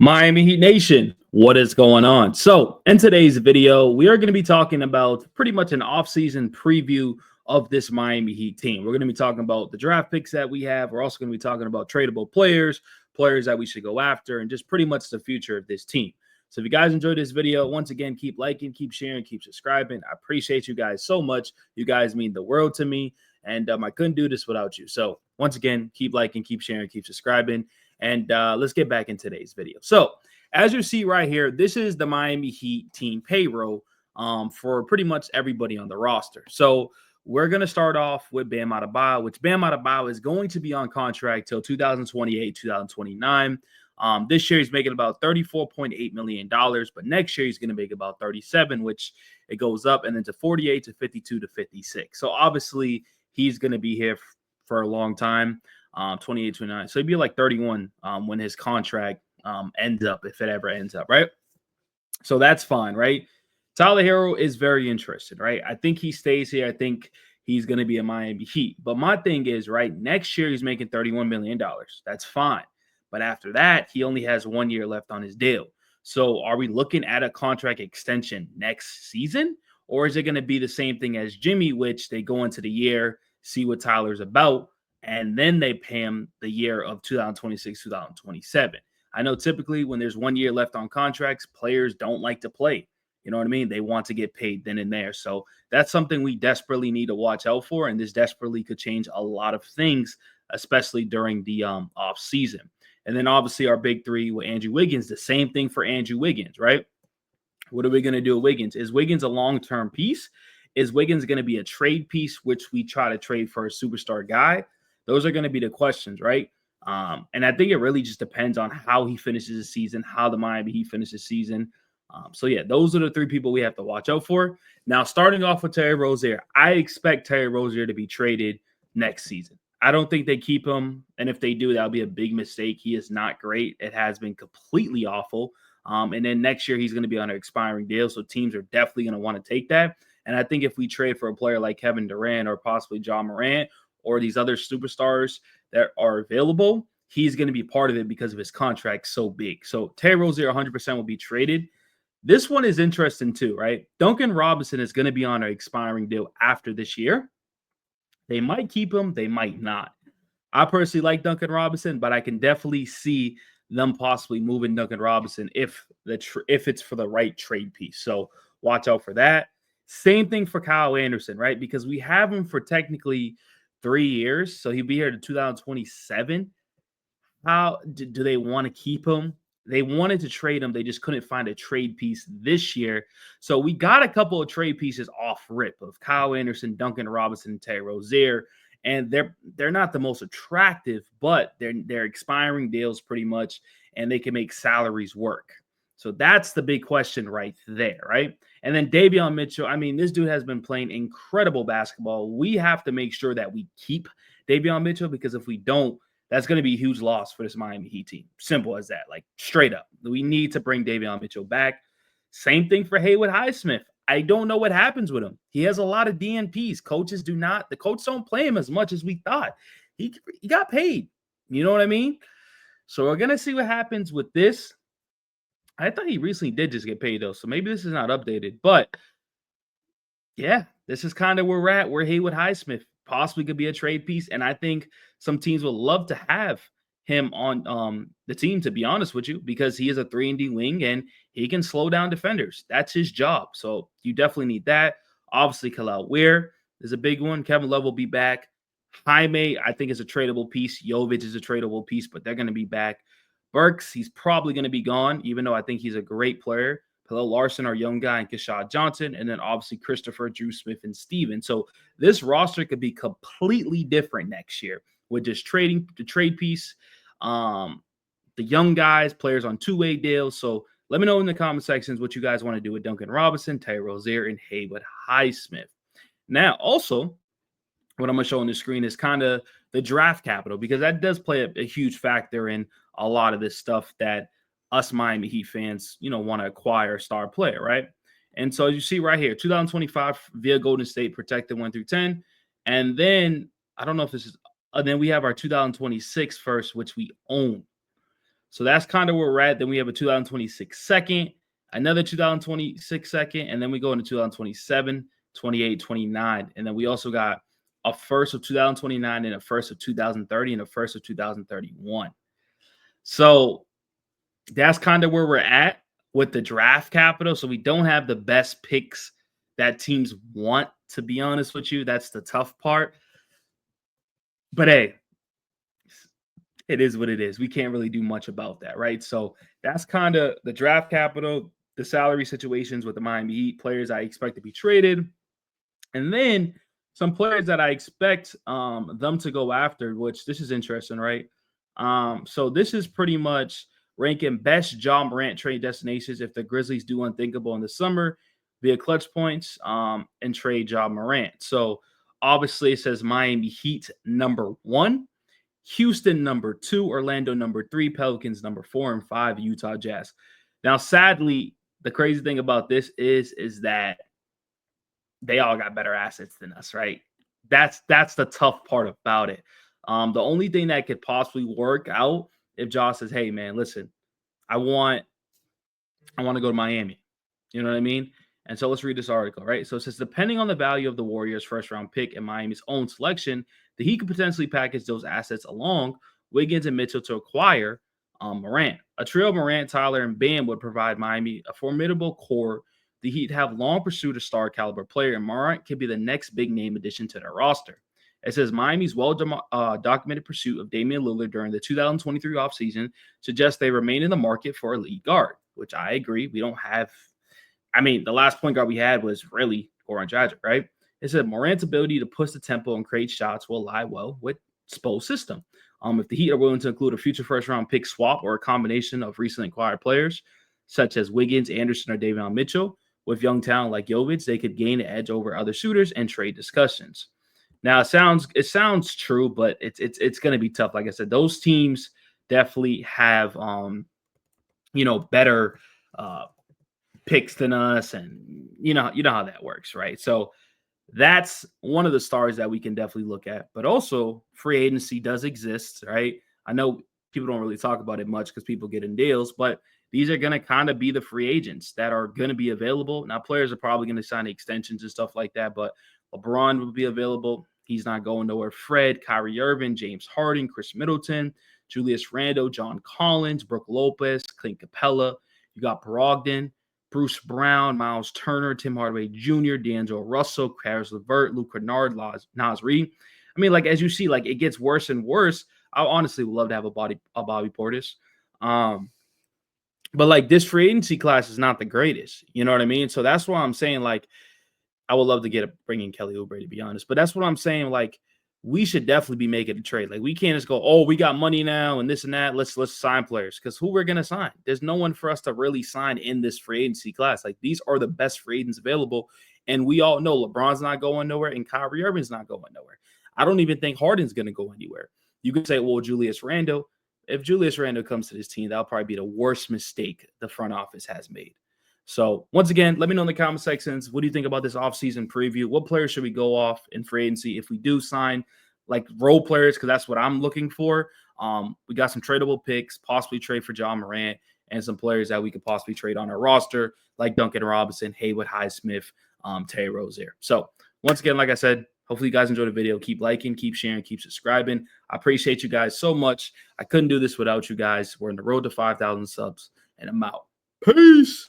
Miami Heat Nation, what is going on? So, in today's video, we are going to be talking about pretty much an offseason preview of this Miami Heat team. We're going to be talking about the draft picks that we have. We're also going to be talking about tradable players, players that we should go after, and just pretty much the future of this team. So, if you guys enjoyed this video, once again, keep liking, keep sharing, keep subscribing. I appreciate you guys so much. You guys mean the world to me, and I couldn't do this without you. So, once again, keep liking, keep sharing, keep subscribing. And let's get back in today's video. So as you see right here, this is the Miami Heat team payroll for pretty much everybody on the roster. So we're going to start off with Bam Adebayo, which Bam Adebayo is going to be on contract till 2028, 2029. This year he's making about $34.8 million, but next year he's going to make about 37, which it goes up and then to 48 to 52 to 56. So obviously he's going to be here for a long time. 28, 29. So he'd be like 31 when his contract ends up, if it ever ends up, right? So that's fine, right? Tyler Hero is very interested, right? I think he stays here. I think he's going to be a Miami Heat. But my thing is, right, next year he's making $31 million. That's fine. But after that, he only has 1 year left on his deal. So are we looking at a contract extension next season? Or is it going to be the same thing as Jimmy, which they go into the year, see what Tyler's about, and then they pay him the year of 2026, 2027. I know typically when there's 1 year left on contracts, players don't like to play. You know what I mean? They want to get paid then and there. So that's something we desperately need to watch out for. And this desperately could change a lot of things, especially during the off season. And then obviously our big three with Andrew Wiggins, the same thing for Andrew Wiggins, right? What are we going to do with Wiggins? Is Wiggins a long-term piece? Is Wiggins going to be a trade piece, which we try to trade for a superstar guy? Those are going to be the questions, right? And I think it really just depends on how he finishes the season, how the Miami Heat finishes the season. So, yeah, those are the three people we have to watch out for. Now, starting off with Terry Rozier, I expect Terry Rozier to be traded next season. I don't think they keep him. And if they do, that'll be a big mistake. He is not great. It has been completely awful. And then next year, he's going to be on an expiring deal. So teams are definitely going to want to take that. And I think if we trade for a player like Kevin Durant or possibly John Morant, or these other superstars that are available, he's going to be part of it because of his contract so big. So Terry Rozier 100% will be traded. This one is interesting too, right? Duncan Robinson is going to be on an expiring deal after this year. They might keep him. They might not. I personally like Duncan Robinson, but I can definitely see them possibly moving Duncan Robinson if it's for the right trade piece. So watch out for that. Same thing for Kyle Anderson, right? Because we have him for technically 3 years, so he'll be here to 2027. How do they want to keep him? They wanted to trade him. They just couldn't find a trade piece this year. So we got a couple of trade pieces off rip of Kyle Anderson, Duncan Robinson, and Terry Rozier. And they're not the most attractive, but they're expiring deals pretty much, and they can make salaries work. So that's the big question right there, right? And then Davion Mitchell, I mean, this dude has been playing incredible basketball. We have to make sure that we keep Davion Mitchell, because if we don't, that's going to be a huge loss for this Miami Heat team. Simple as that, like straight up. We need to bring Davion Mitchell back. Same thing for Haywood Highsmith. I don't know what happens with him. He has a lot of DNPs. The coaches don't play him as much as we thought. He got paid. You know what I mean? So we're going to see what happens with this. I thought he recently did just get paid, though, so maybe this is not updated. But, yeah, this is kind of where we're at, where Haywood Highsmith possibly could be a trade piece. And I think some teams would love to have him on the team, to be honest with you, because he is a 3-and-D wing, and he can slow down defenders. That's his job. So you definitely need that. Obviously, Khalil Weir is a big one. Kevin Love will be back. Jaime, I think, is a tradable piece. Jovic is a tradable piece, but they're going to be back. Burks, he's probably going to be gone, even though I think he's a great player. Khalil Larson, our young guy, and Keshad Johnson, and then obviously Christopher, Drew Smith, and Steven. So this roster could be completely different next year with just trading the trade piece, the young guys, players on two-way deals. So let me know in the comment sections what you guys want to do with Duncan Robinson, Terry Rozier, and Haywood Highsmith. Now, also, what I'm going to show on the screen is kind of the draft capital, because that does play a huge factor in a lot of this stuff that us Miami Heat fans, want to acquire a star player, right? And so you see right here, 2025 via Golden State, protected 1 through 10. And then, I don't know if this is, then we have our 2026 first, which we own. So that's kind of where we're at. Then we have a 2026 second, another 2026 second, and then we go into 2027, 28, 29. And then we also got a first of 2029 and a first of 2030 and a first of 2031. So that's kind of where we're at with the draft capital. So we don't have the best picks that teams want, to be honest with you. That's the tough part. But hey, it is what it is. We can't really do much about that, right? So that's kind of the draft capital, the salary situations with the Miami Heat, players I expect to be traded, and then some players that I expect them to go after, which this is interesting, right? So this is pretty much ranking best Morant trade destinations if the Grizzlies do unthinkable in the summer via clutch points and trade Morant. So obviously it says Miami Heat number 1, Houston number 2, Orlando number 3, Pelicans number 4 and 5, Utah Jazz. Now, sadly, the crazy thing about this is that they all got better assets than us, right? That's the tough part about it. The only thing that could possibly work out if Josh says, "Hey, man, listen, I want to go to Miami." You know what I mean? And so let's read this article, right? So it says, depending on the value of the Warriors' first-round pick and Miami's own selection, the Heat could potentially package those assets along Wiggins and Mitchell to acquire Morant. A trio of Morant, Tyler, and Bam would provide Miami a formidable core. The Heat have long pursued a star-caliber player, and Morant could be the next big-name addition to their roster. It says Miami's well-documented pursuit of Damian Lillard during the 2023 offseason suggests they remain in the market for a lead guard, which I agree. We don't have the last point guard we had was really Goran Dragic, right? It said Morant's ability to push the tempo and create shots will lie well with Spo's system. If the Heat are willing to include a future first-round pick swap or a combination of recently acquired players, such as Wiggins, Anderson, or Davion Mitchell, with young talent like Jovic, they could gain an edge over other suitors and trade discussions. Now, it sounds true, but it's going to be tough. Like I said, those teams definitely have better picks than us, and you know how that works, right? So that's one of the stars that we can definitely look at. But also free agency does exist, right? I know people don't really talk about it much because people get in deals, but these are going to kind of be the free agents that are going to be available. Now, players are probably going to sign extensions and stuff like that, but LeBron will be available. He's not going nowhere. Fred, Kyrie Irving, James Harden, Chris Middleton, Julius Randle, John Collins, Brooke Lopez, Clint Capella. You got Brogdon, Bruce Brown, Miles Turner, Tim Hardaway Jr., D'Angelo Russell, Caris LeVert, Luke Kennard, Naz Reid. As you see, it gets worse and worse. I honestly would love to have a Bobby Portis. But this free agency class is not the greatest. You know what I mean? So that's why I'm saying, I would love to bring in Kelly Oubre, to be honest. But that's what I'm saying. We should definitely be making a trade. We can't just go, oh, we got money now and this and that. Let's sign players, because who we're gonna sign? There's no one for us to really sign in this free agency class. These are the best free agents available, and we all know LeBron's not going nowhere and Kyrie Irving's not going nowhere. I don't even think Harden's gonna go anywhere. You could say, well, Julius Randle. If Julius Randle comes to this team, that'll probably be the worst mistake the front office has made. So once again, let me know in the comment sections, what do you think about this offseason preview? What players should we go off in free agency if we do sign role players? Because that's what I'm looking for. We got some tradable picks, possibly trade for Morant, and some players that we could possibly trade on our roster, like Duncan Robinson, Haywood Highsmith, Terry Rozier. So once again, like I said, hopefully you guys enjoyed the video. Keep liking, keep sharing, keep subscribing. I appreciate you guys so much. I couldn't do this without you guys. We're on the road to 5,000 subs, and I'm out. Peace.